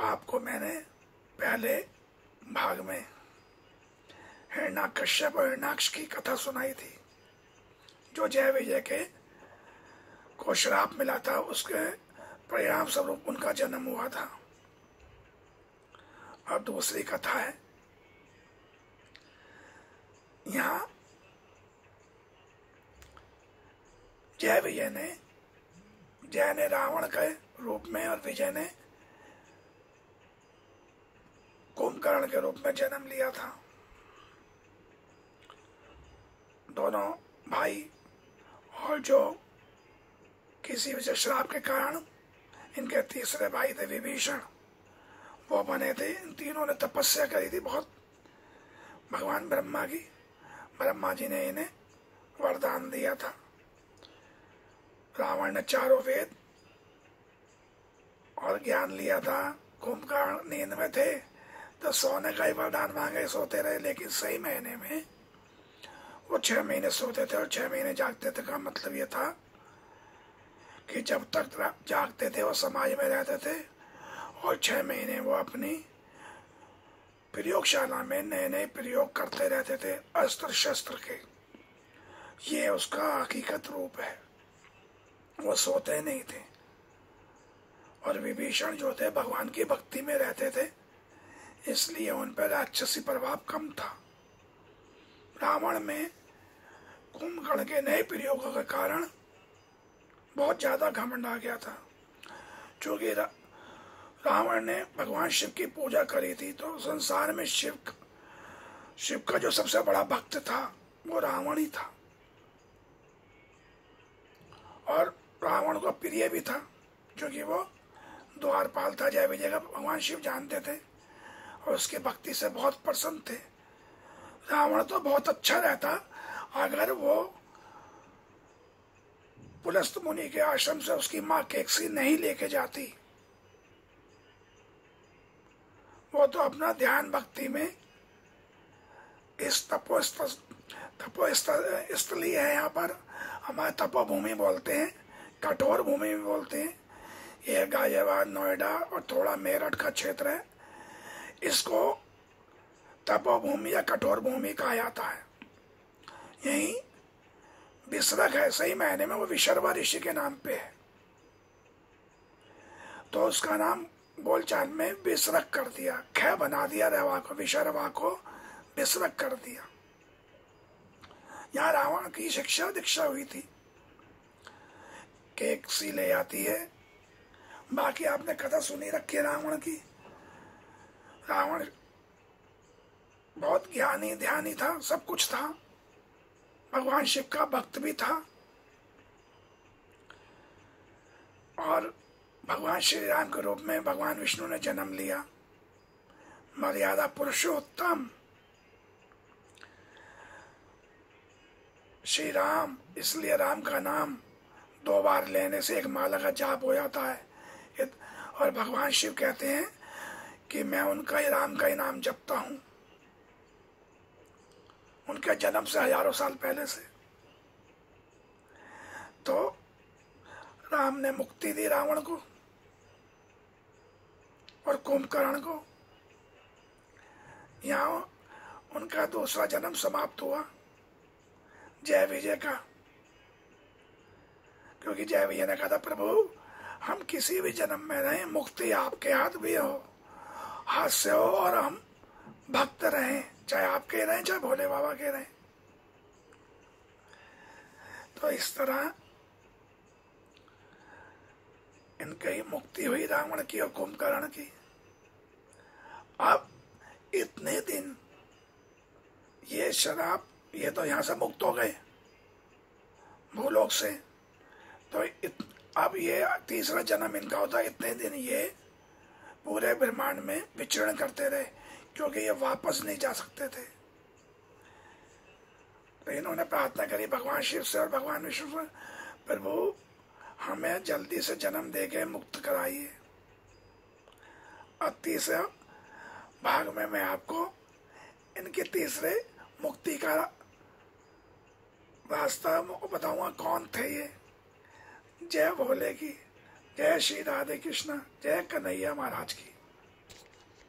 आपको मैंने पहले भाग में हिरण्यकश्यप और हिरण्याक्ष की कथा सुनाई थी, जो जय विजय के को श्राप मिला था, उसके परिणाम स्वरूप उनका जन्म हुआ था। और दूसरी कथा है यहाँ जय ने रावण के रूप में और विजय ने कुंभकर्ण के रूप में जन्म लिया था। दोनों भाई, और जो किसी विशेष श्राप के कारण इनके तीसरे भाई थे विभीषण, वो बने थे। इन तीनों ने तपस्या करी थी बहुत भगवान ब्रह्मा की। ब्रह्मा जी ने इन्हें वरदान दिया था। रावण ने चारों वेद और ज्ञान लिया था। कुंभकर्ण नींद में थे तो सोने का ही वरदान मांगे, सोते रहे, लेकिन सही महीने में वो 6 महीने सोते थे और 6 महीने जागते थे। का मतलब ये था कि जब तक जागते थे वो समाज में रहते थे और 6 महीने वो अपनी प्रयोगशाला में नए नए प्रयोग करते रहते थे अस्त्र शस्त्र के। ये उसका हकीकत रूप है, वो सोते नहीं थे। और विभीषण जो थे भगवान की भक्ति में रहते थे, इसलिए उन पर राक्षसी प्रभाव कम था। रावण में कुंभकर्ण के नए प्रयोगों के कारण बहुत ज्यादा घमंड आ गया था। क्योंकि रावण ने भगवान शिव की पूजा करी थी, तो संसार में शिव का जो सबसे बड़ा भक्त था वो रावण ही था। और रावण को प्रिय भी था, क्योंकि वो द्वारपाल था। जय विजय का भगवान शिव जानते थे और उसकी भक्ति से बहुत प्रसन्न थे। रावण तो बहुत अच्छा रहता अगर वो पुलस्त मुनि के आश्रम से उसकी माँ केकसी नहीं लेके जाती। वो तो अपना ध्यान भक्ति में इस तपोस्थली है, यहाँ पर हमारे तपोभूमि बोलते हैं, कठोर भूमि भी बोलते हैं। ये गाजियाबाद, नोएडा और थोड़ा मेरठ का क्षेत्र है, इसको तपोभूमि या कठोर भूमि कहा जाता है। यही विसर्ग है, सही मायने में वो विशर्वा ऋषि के नाम पे है, तो उसका नाम बोलचाल में विसर्ग कर दिया, ख बना दिया, रेवा को, विशर्वा को विसर्ग कर दिया। यहाँ रावण की शिक्षा दीक्षा हुई थी। केकसी ले आती है। बाकी आपने कथा सुनी रखी है रावण की। रावण बहुत ज्ञानी ध्यानी था, सब कुछ था, भगवान शिव का भक्त भी था। और भगवान श्री राम के रूप में भगवान विष्णु ने जन्म लिया। मर्यादा पुरुषोत्तम श्री राम, इसलिए राम का नाम 2 बार लेने से एक माला का जाप हो जाता है। और भगवान शिव कहते हैं कि मैं उनका ही, राम का ही नाम जपता हूं, उनके जन्म से हजारों साल पहले से। तो राम ने मुक्ति दी रावण को और कुंभकर्ण को। यहाँ उनका दूसरा जन्म समाप्त हुआ जय विजय का, क्योंकि जय विजय ने कहा था प्रभु हम किसी भी जन्म में रहें, मुक्ति आपके हाथ भी हो, हाथ से हो, और हम भक्त रहें, चाहे आपके रहें चाहे भोले बाबा के रहें। तो इस तरह इनकी मुक्ति हुई रावण की और कुंभकर्ण की। अब इतने दिन ये शराब, ये तो यहां से मुक्त हो गए भूलोक से, तो अब ये तीसरा जन्म इनका होता। इतने दिन ये पूरे ब्रह्मांड में विचरण करते रहे, क्योंकि ये वापस नहीं जा सकते थे। तो इन्होंने प्रार्थना करी भगवान शिव से और भगवान विष्णु से, प्रभु हमें जल्दी से जन्म देके मुक्त कराइए। और तीसरे भाग में मैं आपको इनके तीसरे मुक्ति का रास्ता बताऊंगा कौन थे ये। जय भोले की, जय श्री राधे कृष्ण, जय कन्हैया महाराज की।